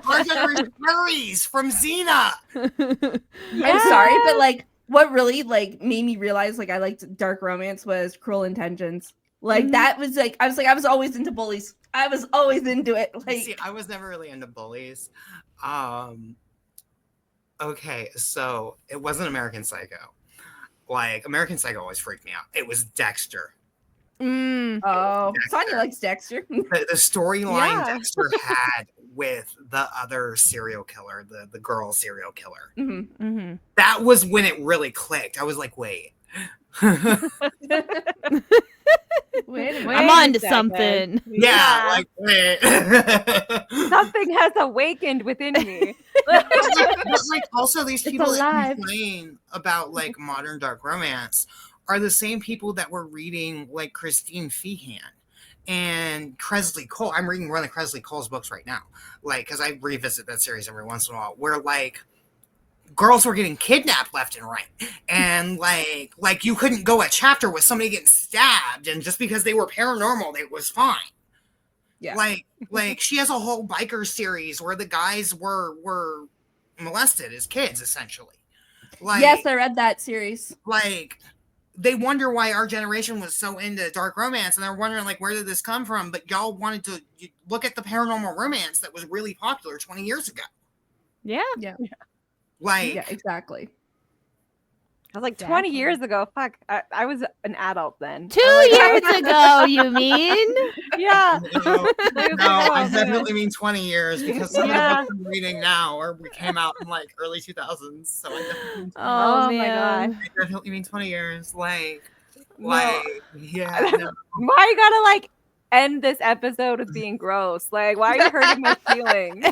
our generation furries from Xena. I'm sorry, but like what really like made me realize like I liked dark romance was Cruel Intentions. Like that was like I was always into bullies. I was always into it. Like see, I was never really into bullies. Okay, so it wasn't American Psycho. Like American Psycho always freaked me out. It was Dexter. Oh, Dexter. Sonia likes Dexter. The storyline Dexter had with the other serial killer, the girl serial killer. Mm-hmm. Mm-hmm. That was when it really clicked. I was like, wait. Wait I'm on to something. Yeah, like wait. Something has awakened within me. But like also these people that complain about like modern dark romance are the same people that were reading like Christine Feehan and Cresley Cole. I'm reading one of Cresley Cole's books right now, like because I revisit that series every once in a while, where like girls were getting kidnapped left and right, and like you couldn't go a chapter with somebody getting stabbed, and just because they were paranormal, it was fine. Yeah. Like she has a whole biker series where the guys were molested as kids, essentially. Like, yes, I read that series. Like, they wonder why our generation was so into dark romance, and they're wondering, like, where did this come from? But y'all wanted to look at the paranormal romance that was really popular 20 years ago. Yeah. Like, Yeah, exactly. I was like 20 years ago. Fuck, I was an adult then. 2 years ago, you mean? Yeah. no, I man. definitely mean 20 years, because some Yeah. of the books I'm reading now we came out in like early 2000s. So I definitely mean 20 Oh, Oh my man. I definitely mean 20 years. Like, No. yeah, no. Why you gotta like end this episode with being gross? Like, why are you hurting my feelings?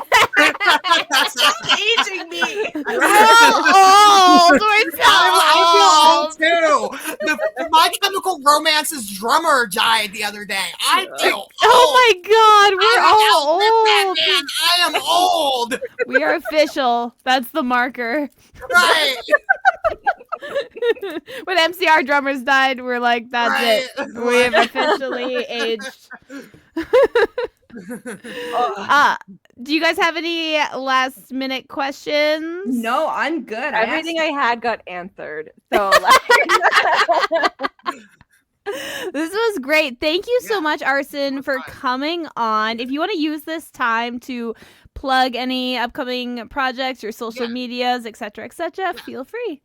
Aging me. We're all old. We're so I old. feel old too. My Chemical Romance's drummer died the other day. I feel old. Oh my God, we're all I old. man. I am old. We are official. That's the marker. Right. When MCR drummers died, we're like, that's it. Right. We have officially aged. Do you guys have any last minute questions? No, I'm good. Everything I had got answered. So like, This was great. Thank you so Yeah, much, Arsyn, for fun. coming on. If you want to use this time to plug any upcoming projects, your social Yeah. medias, etc., feel free.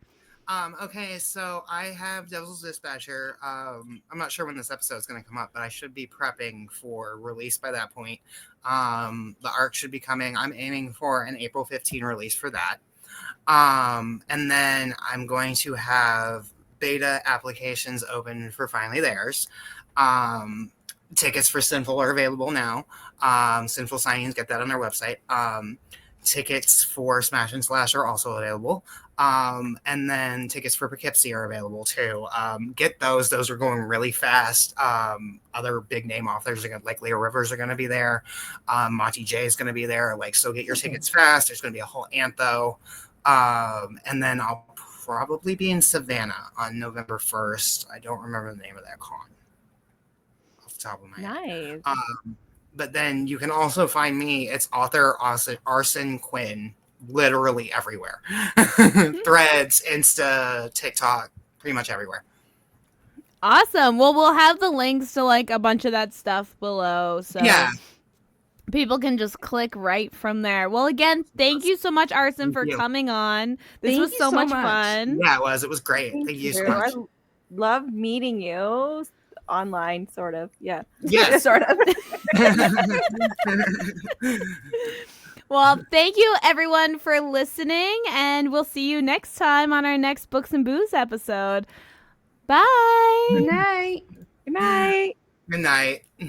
Okay, so I have Devil's Dispatcher. I'm not sure when this episode is going to come up, but I should be prepping for release by that point. The arc should be coming. I'm aiming for an April 15 release for that. And then I'm going to have beta applications open for Finally Theirs. Tickets for Sinful are available now. Sinful signings, get that on their website. Tickets for Smash and Slash are also available. And then tickets for Poughkeepsie are available too. Get those. Those are going really fast. Other big name authors are like Leah Rivers are going to be there. Monty J is going to be there. Like, so get your tickets fast. There's going to be a whole antho. And then I'll probably be in Savannah on November 1st. I don't remember the name of that con off the top of my head. nice. But then you can also find me. It's author Arsyn Quinn, literally everywhere. Threads, Insta, TikTok, pretty much everywhere. Awesome. Well, we'll have the links to like a bunch of that stuff below. So Yeah. people can just click right from there. Well, again, thank you so much, Arsyn, for Thank you. coming on. This Thank was you so so much much. fun. Yeah, it was. It was great. Thank you so much. I love meeting you online, sort of. Yeah. Yes. sort of. Well, thank you everyone for listening, and we'll see you next time on our next Books and Booze episode. Bye. Good night. Good night. Good night.